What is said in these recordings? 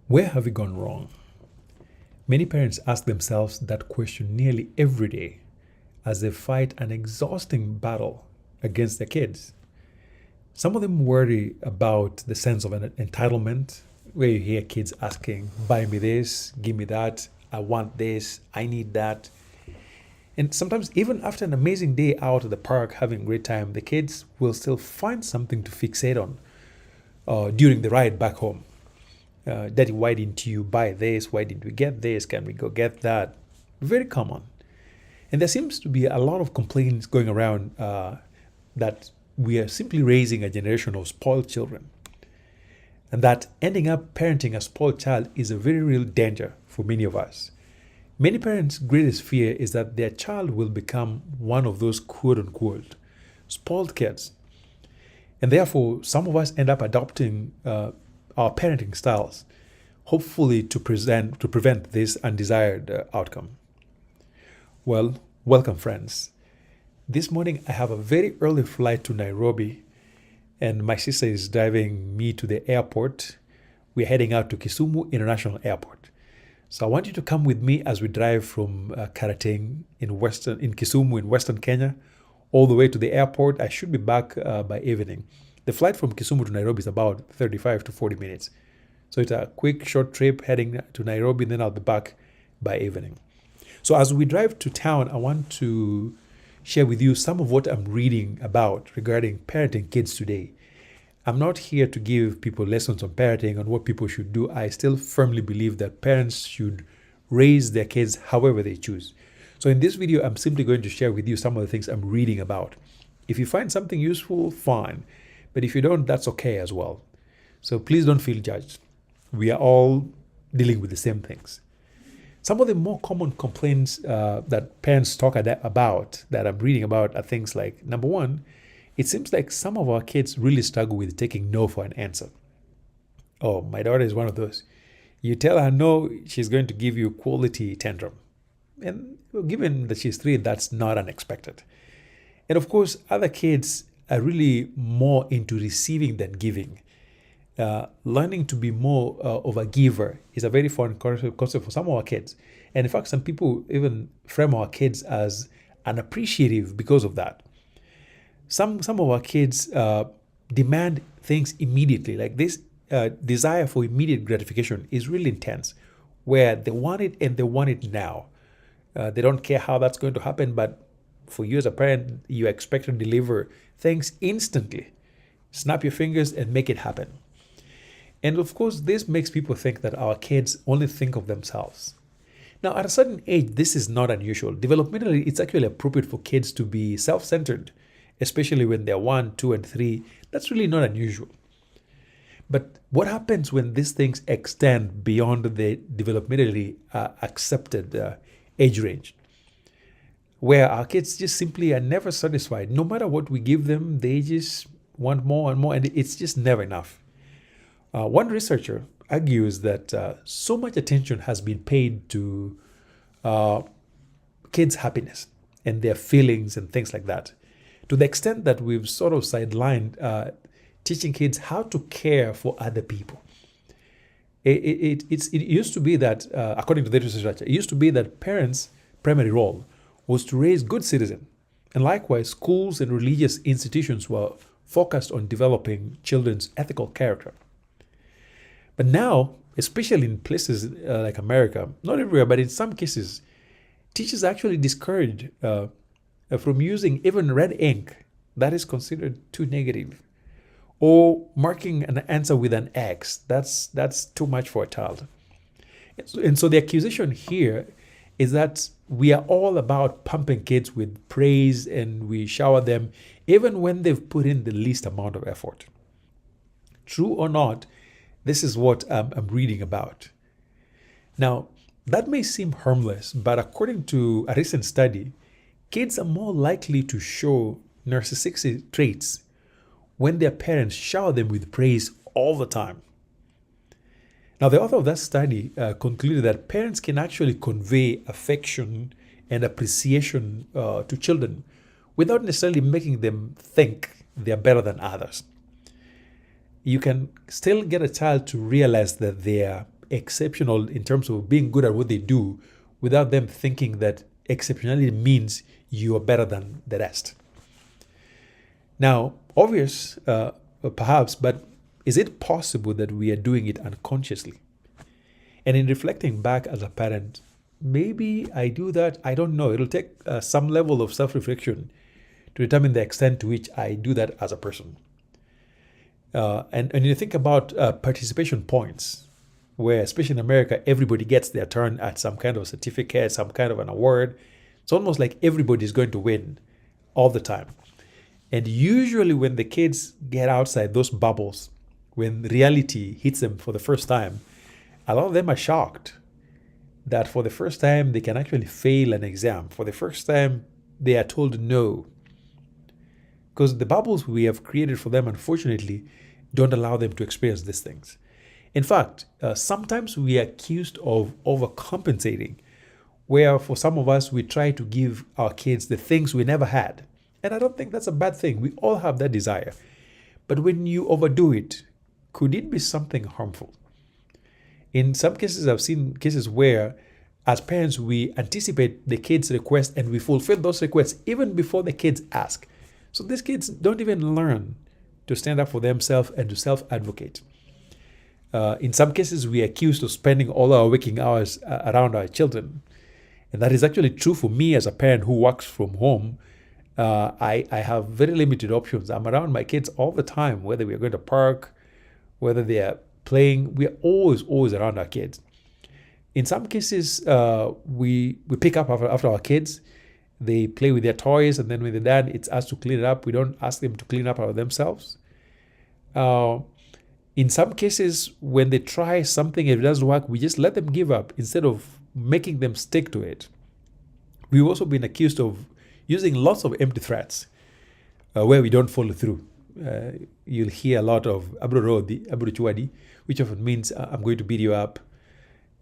Where have we gone wrong? Many parents ask themselves that question nearly every day as they fight an exhausting battle against their kids. Some of them worry about the sense of an entitlement, where you hear kids asking, buy me this, give me that, I want this, I need that. And sometimes, even after an amazing day out at the park having a great time, the kids will still find something to fixate on during the ride back home. Daddy, why didn't you buy this? Why didn't we get this? Can we go get that? Very common. And there seems to be a lot of complaints going around that we are simply raising a generation of spoiled children. And that ending up parenting a spoiled child is a very real danger for many of us. Many parents' greatest fear is that their child will become one of those quote unquote spoiled kids. And therefore, some of us end up adopting our parenting styles, hopefully to prevent this undesired outcome. Well, welcome, friends. This morning I have a very early flight to Nairobi, and my sister is driving me to the airport. We're heading out to Kisumu International Airport. So I want you to come with me as we drive from Karating in Kisumu in Western Kenya, all the way to the airport. I should be back by evening. The flight from Kisumu to Nairobi is about 35 to 40 minutes. So it's a quick, short trip heading to Nairobi, and then I'll be back by evening. So as we drive to town, I want to share with you some of what I'm reading about regarding parenting kids today. I'm not here to give people lessons on parenting, on what people should do. I still firmly believe that parents should raise their kids however they choose. So in this video, I'm simply going to share with you some of the things I'm reading about. If you find something useful, fine. But if you don't, that's okay as well. So please don't feel judged. We are all dealing with the same things. Some of the more common complaints that parents talk about, that I'm reading about, are things like, number one, it seems like some of our kids really struggle with taking no for an answer. Oh, my daughter is one of those. You tell her no, she's going to give you quality tantrum. And given that she's 3, that's not unexpected. And of course, other kids are really more into receiving than giving. Learning to be more of a giver is a very foreign concept for some of our kids. And in fact, some people even frame our kids as unappreciative because of that. Some of our kids demand things immediately. Like this desire for immediate gratification is really intense, where they want it and they want it now. They don't care how that's going to happen, but for you as a parent, you expect to deliver things instantly. Snap your fingers and make it happen. And of course, this makes people think that our kids only think of themselves. Now, at a certain age, this is not unusual. Developmentally, it's actually appropriate for kids to be self-centered, especially when they're 1, 2, and 3. That's really not unusual. But what happens when these things extend beyond the developmentally accepted age range, where our kids just simply are never satisfied? No matter what we give them, they just want more and more, and it's just never enough. One researcher argues that so much attention has been paid to kids' happiness and their feelings and things like that, to the extent that we've sort of sidelined teaching kids how to care for other people. It used to be that, according to the researcher, it used to be that parents' primary role was to raise good citizens. And likewise, schools and religious institutions were focused on developing children's ethical character. But now, especially in places like America, not everywhere, but in some cases, teachers are actually discouraged from using even red ink that is considered too negative, or marking an answer with an X. That's too much for a child. And so the accusation here is that we are all about pumping kids with praise, and we shower them even when they've put in the least amount of effort. True or not, this is what I'm reading about. Now, that may seem harmless, but according to a recent study, kids are more likely to show narcissistic traits when their parents shower them with praise all the time. Now, the author of that study concluded that parents can actually convey affection and appreciation to children without necessarily making them think they're better than others. You can still get a child to realize that they are exceptional in terms of being good at what they do without them thinking that exceptionality means you are better than the rest. Now, obvious, perhaps, but is it possible that we are doing it unconsciously? And in reflecting back as a parent, maybe I do that. I don't know. It'll take some level of self-reflection to determine the extent to which I do that as a person. And you think about participation points, where, especially in America, everybody gets their turn at some kind of certificate, some kind of an award. It's almost like everybody's going to win all the time. And usually when the kids get outside those bubbles, when reality hits them for the first time, a lot of them are shocked that for the first time they can actually fail an exam. For the first time, they are told no. Because the bubbles we have created for them, unfortunately, don't allow them to experience these things. In fact, sometimes we are accused of overcompensating, where for some of us, we try to give our kids the things we never had. And I don't think that's a bad thing. We all have that desire. But when you overdo it, could it be something harmful? In some cases, I've seen cases where, as parents, we anticipate the kids' request and we fulfill those requests even before the kids ask. So these kids don't even learn to stand up for themselves and to self-advocate. In some cases, we are accused of spending all our waking hours around our children. And that is actually true for me as a parent who works from home. I have very limited options. I'm around my kids all the time, whether we are going to park, whether they are playing. We are always around our kids. In some cases, we pick up after our kids. They play with their toys, and then when they're done, it's us to clean it up. We don't ask them to clean up themselves. In some cases, when they try something, if it doesn't work, we just let them give up instead of making them stick to it. We've also been accused of using lots of empty threats where we don't follow through. You'll hear a lot of Aburo, which often means I'm going to beat you up.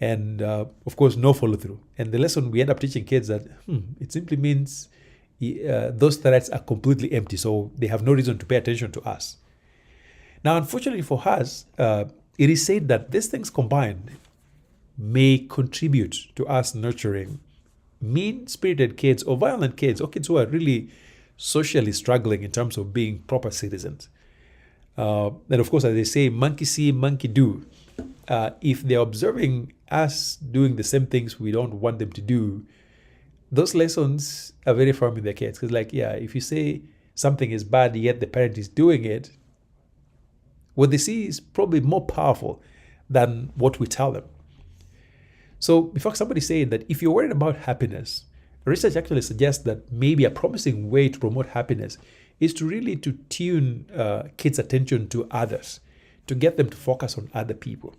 And of course, no follow through. And the lesson we end up teaching kids that it simply means those threats are completely empty. So they have no reason to pay attention to us. Now, unfortunately for us, it is said that these things combined may contribute to us nurturing mean-spirited kids or violent kids or kids who are really socially struggling in terms of being proper citizens. And of course, as they say, monkey see, monkey do. If they're observing us doing the same things we don't want them to do, those lessons are very firm in their kids. Because if you say something is bad, yet the parent is doing it, what they see is probably more powerful than what we tell them. So in fact, somebody said that if you're worried about happiness, research actually suggests that maybe a promising way to promote happiness is to tune kids' attention to others, to get them to focus on other people.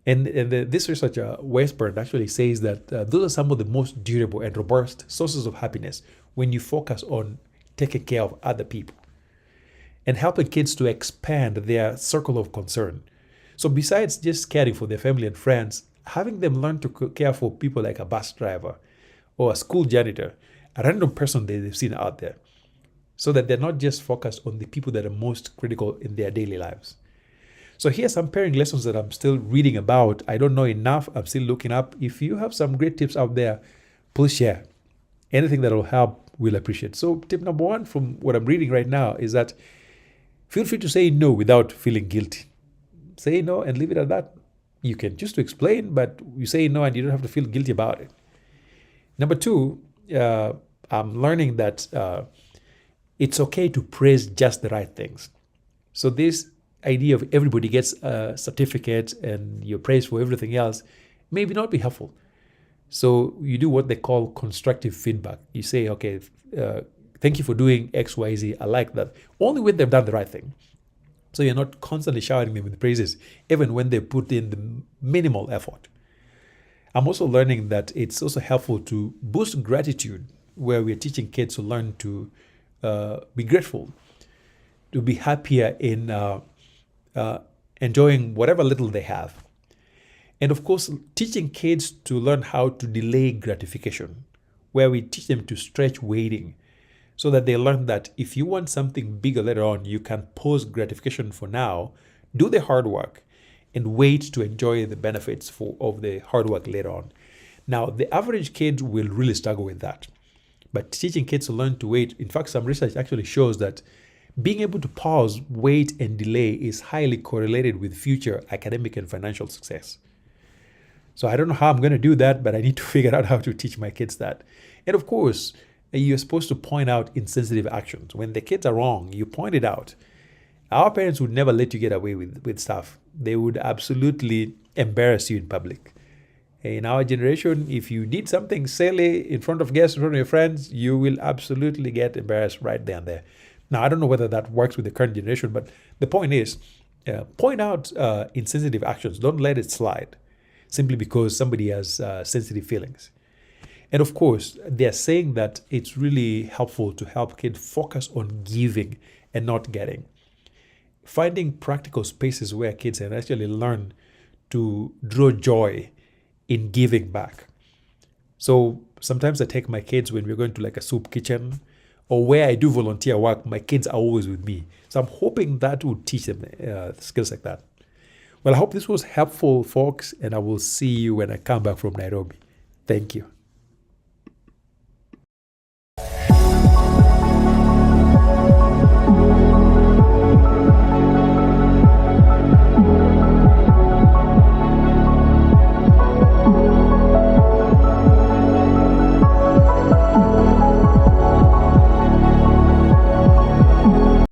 And this researcher, Westburn, actually says that those are some of the most durable and robust sources of happiness when you focus on taking care of other people and helping kids to expand their circle of concern. So besides just caring for their family and friends, having them learn to care for people like a bus driver or a school janitor, a random person that they've seen out there, so that they're not just focused on the people that are most critical in their daily lives. So here's some parenting lessons that I'm still reading about. I don't know enough. I'm still looking up. If you have some great tips out there, please share. Anything that will help, we'll appreciate. So tip number one from what I'm reading right now is that feel free to say no without feeling guilty. Say no and leave it at that. You can choose to explain, but you say no and you don't have to feel guilty about it. Number two, I'm learning that it's okay to praise just the right things. So this idea of everybody gets a certificate and you're praised for everything else maybe not be helpful. So you do what they call constructive feedback. You say, okay, thank you for doing X, Y, Z. I like that. Only when they've done the right thing. So you're not constantly showering them with praises, even when they put in the minimal effort. I'm also learning that it's also helpful to boost gratitude, where we're teaching kids to learn to be grateful, to be happier in enjoying whatever little they have. And of course, teaching kids to learn how to delay gratification, where we teach them to stretch waiting, so that they learn that if you want something bigger later on, you can pause gratification for now, do the hard work, and wait to enjoy the benefits of the hard work later on. Now, the average kid will really struggle with that. But teaching kids to learn to wait, in fact, some research actually shows that being able to pause, wait, and delay is highly correlated with future academic and financial success. So I don't know how I'm going to do that, but I need to figure out how to teach my kids that. And of course, you're supposed to point out insensitive actions. When the kids are wrong, you point it out. Our parents would never let you get away with stuff. They would absolutely embarrass you in public. In our generation, if you did something silly in front of guests, in front of your friends, you will absolutely get embarrassed right there and there. Now, I don't know whether that works with the current generation, but the point is, point out insensitive actions. Don't let it slide simply because somebody has sensitive feelings. And of course, they're saying that it's really helpful to help kids focus on giving and not getting. Finding practical spaces where kids can actually learn to draw joy in giving back. So sometimes I take my kids when we're going to like a soup kitchen or where I do volunteer work, my kids are always with me. So I'm hoping that will teach them skills like that. Well, I hope this was helpful, folks, and I will see you when I come back from Nairobi. Thank you.